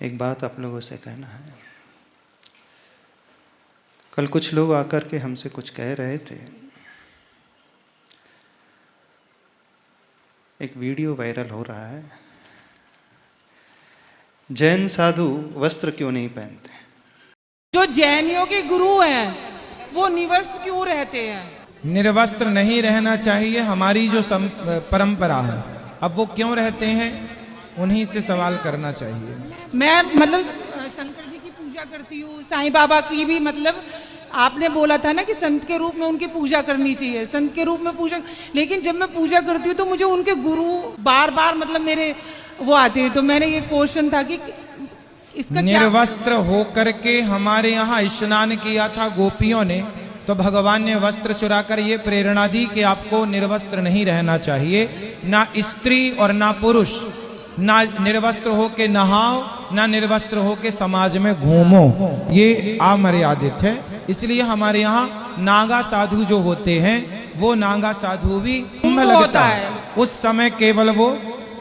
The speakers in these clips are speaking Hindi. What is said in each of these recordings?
एक बात आप लोगों से कहना है। कल कुछ लोग आकर के हमसे कुछ कह रहे थे। एक वीडियो वायरल हो रहा है, जैन साधु वस्त्र क्यों नहीं पहनते? जो जैनियों के गुरु हैं वो निवस्त्र क्यों रहते हैं? निर्वस्त्र नहीं रहना चाहिए, हमारी जो परंपरा है। अब वो क्यों रहते हैं, उन्हीं से सवाल करना चाहिए। मैं मतलब शंकर जी की पूजा करती हूँ, साईं बाबा की भी। मतलब आपने बोला था ना कि संत के रूप में उनकी पूजा करनी चाहिए, संत के रूप में पूजा। लेकिन जब मैं पूजा करती हूँ तो मुझे उनके गुरु बार बार मतलब मेरे वो आते हैं। तो मैंने ये क्वेश्चन था कि इसका निर्वस्त्र होकर के हमारे यहाँ स्नान किया था गोपियों ने, तो भगवान ने वस्त्र चुराकर ये प्रेरणा दी कि आपको निर्वस्त्र नहीं रहना चाहिए। ना स्त्री और ना पुरुष, ना निर्वस्त्र होके नहाओ, ना निर्वस्त्र होके समाज में घूमो, ये अमर्यादित है। इसलिए हमारे यहाँ नागा साधु जो होते हैं वो नागा साधु भी कुंभ लगता है उस समय केवल वो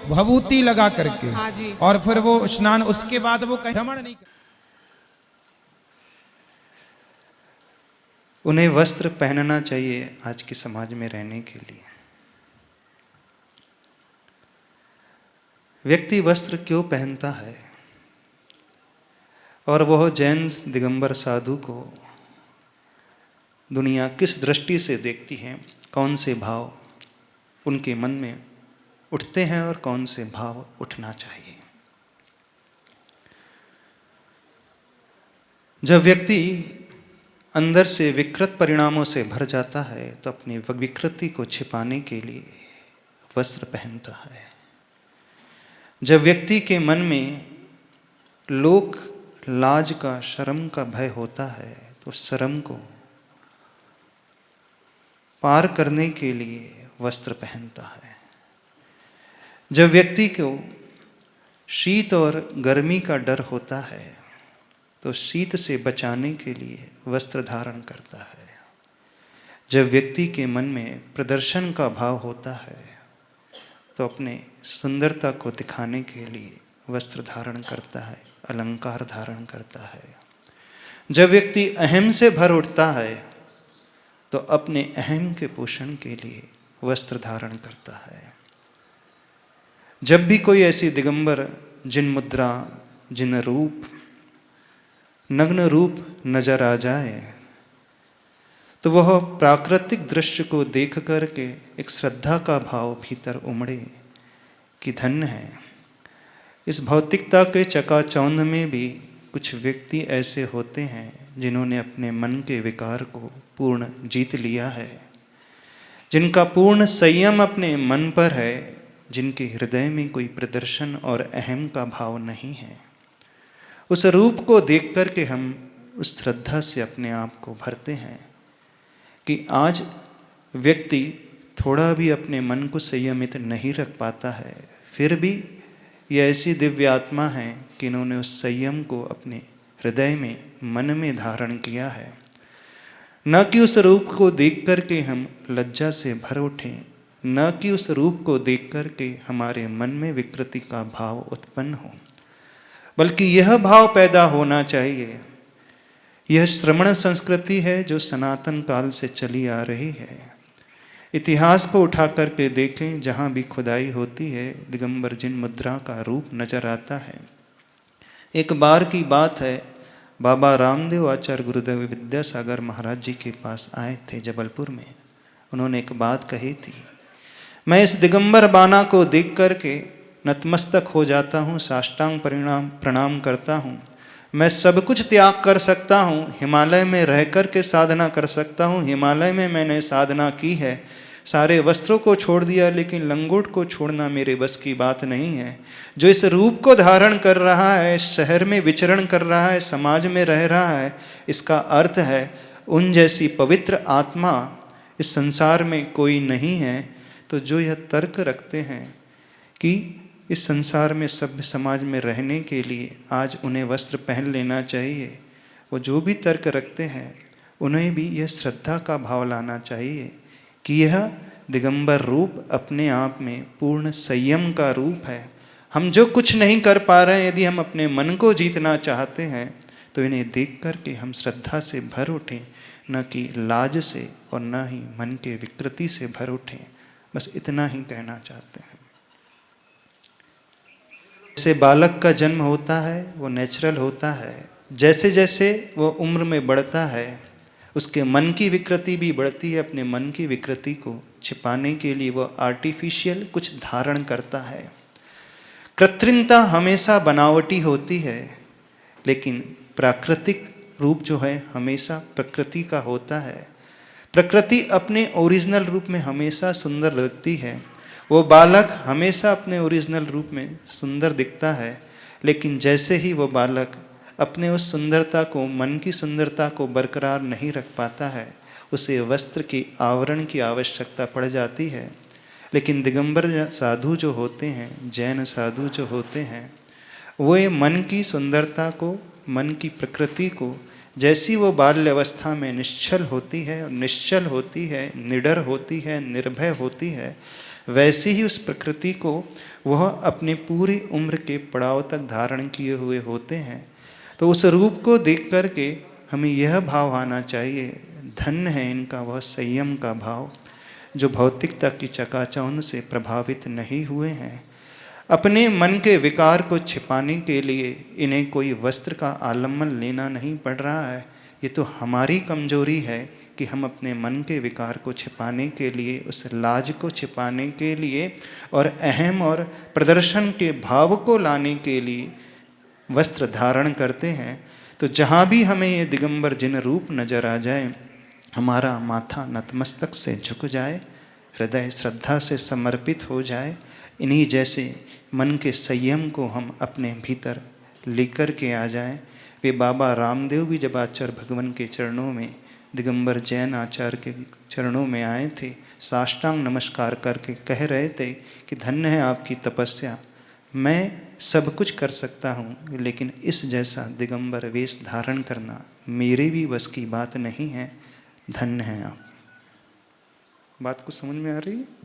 भभूति लगा करके। हाँ जी। और फिर वो स्नान, उसके बाद वो कहीं भ्रमण नहीं। उन्हें वस्त्र पहनना चाहिए आज के समाज में रहने के लिए। व्यक्ति वस्त्र क्यों पहनता है और वह जैन दिगंबर साधु को दुनिया किस दृष्टि से देखती है, कौन से भाव उनके मन में उठते हैं और कौन से भाव उठना चाहिए। जब व्यक्ति अंदर से विकृत परिणामों से भर जाता है तो अपनी विकृति को छिपाने के लिए वस्त्र पहनता है। जब व्यक्ति के मन में लोक लाज का, शर्म का भय होता है तो शर्म को पार करने के लिए वस्त्र पहनता है। जब व्यक्ति को शीत और गर्मी का डर होता है तो शीत से बचाने के लिए वस्त्र धारण करता है। जब व्यक्ति के मन में प्रदर्शन का भाव होता है तो अपने सुंदरता को दिखाने के लिए वस्त्र धारण करता है, अलंकार धारण करता है। जब व्यक्ति अहम से भर उठता है तो अपने अहम के पोषण के लिए वस्त्र धारण करता है। जब भी कोई ऐसी दिगंबर जिन मुद्रा, जिन रूप, नग्न रूप नजर आ जाए तो वह प्राकृतिक दृश्य को देख कर के एक श्रद्धा का भाव भीतर उमड़े कि धन्य है। इस भौतिकता के चकाचौंध में भी कुछ व्यक्ति ऐसे होते हैं जिन्होंने अपने मन के विकार को पूर्ण जीत लिया है, जिनका पूर्ण संयम अपने मन पर है, जिनके हृदय में कोई प्रदर्शन और अहम का भाव नहीं है। उस रूप को देख कर के हम उस श्रद्धा से अपने आप को भरते हैं कि आज व्यक्ति थोड़ा भी अपने मन को संयमित नहीं रख पाता है, फिर भी ये ऐसी दिव्य आत्मा है कि इन्होंने उस संयम को अपने हृदय में, मन में धारण किया है। न कि उस रूप को देख कर के हम लज्जा से भर उठें, न कि उस रूप को देख कर के हमारे मन में विकृति का भाव उत्पन्न हो, बल्कि यह भाव पैदा होना चाहिए। यह श्रमण संस्कृति है जो सनातन काल से चली आ रही है। इतिहास को उठा करके देखें, जहाँ भी खुदाई होती है दिगंबर जिन मुद्रा का रूप नजर आता है। एक बार की बात है, बाबा रामदेव आचार्य गुरुदेव विद्यासागर महाराज जी के पास आए थे जबलपुर में। उन्होंने एक बात कही थी, मैं इस दिगंबर बाना को देख करके नतमस्तक हो जाता हूँ, साष्टांग प्रणाम करता हूँ। मैं सब कुछ त्याग कर सकता हूँ, हिमालय में रह कर के साधना कर सकता हूँ। हिमालय में मैंने साधना की है, सारे वस्त्रों को छोड़ दिया, लेकिन लंगोट को छोड़ना मेरे बस की बात नहीं है। जो इस रूप को धारण कर रहा है, शहर में विचरण कर रहा है, समाज में रह रहा है, इसका अर्थ है उन जैसी पवित्र आत्मा इस संसार में कोई नहीं है। तो जो यह तर्क रखते हैं कि इस संसार में सभ्य समाज में रहने के लिए आज उन्हें वस्त्र पहन लेना चाहिए, वो जो भी तर्क रखते हैं उन्हें भी यह श्रद्धा का भाव लाना चाहिए कि यह दिगंबर रूप अपने आप में पूर्ण संयम का रूप है। हम जो कुछ नहीं कर पा रहे हैं, यदि हम अपने मन को जीतना चाहते हैं तो इन्हें देख करके हम श्रद्धा से भर उठें, न कि लाज से और न ही मन के विकृति से भर उठें। बस इतना ही कहना चाहते हैं। जैसे बालक का जन्म होता है वो नेचुरल होता है, जैसे जैसे वो उम्र में बढ़ता है उसके मन की विकृति भी बढ़ती है। अपने मन की विकृति को छिपाने के लिए वो आर्टिफिशियल कुछ धारण करता है। कृत्रिमता हमेशा बनावटी होती है, लेकिन प्राकृतिक रूप जो है हमेशा प्रकृति का होता है। प्रकृति अपने ओरिजिनल रूप में हमेशा सुंदर लगती है। वो बालक हमेशा अपने ओरिजिनल रूप में सुंदर दिखता है, लेकिन जैसे ही वो बालक अपने उस सुंदरता को, मन की सुंदरता को बरकरार नहीं रख पाता है, उसे वस्त्र की आवरण की आवश्यकता पड़ जाती है। लेकिन दिगंबर साधु जो होते हैं, जैन साधु जो होते हैं, वो ये मन की सुंदरता को, मन की प्रकृति को, जैसी वो बाल्य अवस्था में निश्चल होती है, निश्चल होती है, निडर होती है, निर्भय होती है, वैसे ही उस प्रकृति को वह अपने पूरी उम्र के पड़ाव तक धारण किए हुए होते हैं। तो उस रूप को देख करके हमें यह भाव आना चाहिए, धन्य है इनका वह संयम का भाव, जो भौतिकता की चकाचौंध से प्रभावित नहीं हुए हैं। अपने मन के विकार को छिपाने के लिए इन्हें कोई वस्त्र का आलम्बन लेना नहीं पड़ रहा है। ये तो हमारी कमजोरी है कि हम अपने मन के विकार को छिपाने के लिए, उस लाज को छिपाने के लिए और अहम और प्रदर्शन के भाव को लाने के लिए वस्त्र धारण करते हैं। तो जहाँ भी हमें ये दिगंबर जिन रूप नजर आ जाए, हमारा माथा नतमस्तक से झुक जाए, हृदय श्रद्धा से समर्पित हो जाए। इन्हीं जैसे मन के संयम को हम अपने भीतर लेकर के आ जाएं। वे बाबा रामदेव भी जब आचार्य भगवान के चरणों में, दिगंबर जैन आचार्य के चरणों में आए थे, साष्टांग नमस्कार करके कह रहे थे कि धन्य है आपकी तपस्या, मैं सब कुछ कर सकता हूँ, लेकिन इस जैसा दिगंबर वेश धारण करना मेरे भी बस की बात नहीं है। धन्य है आप। बात को समझ में आ रही है?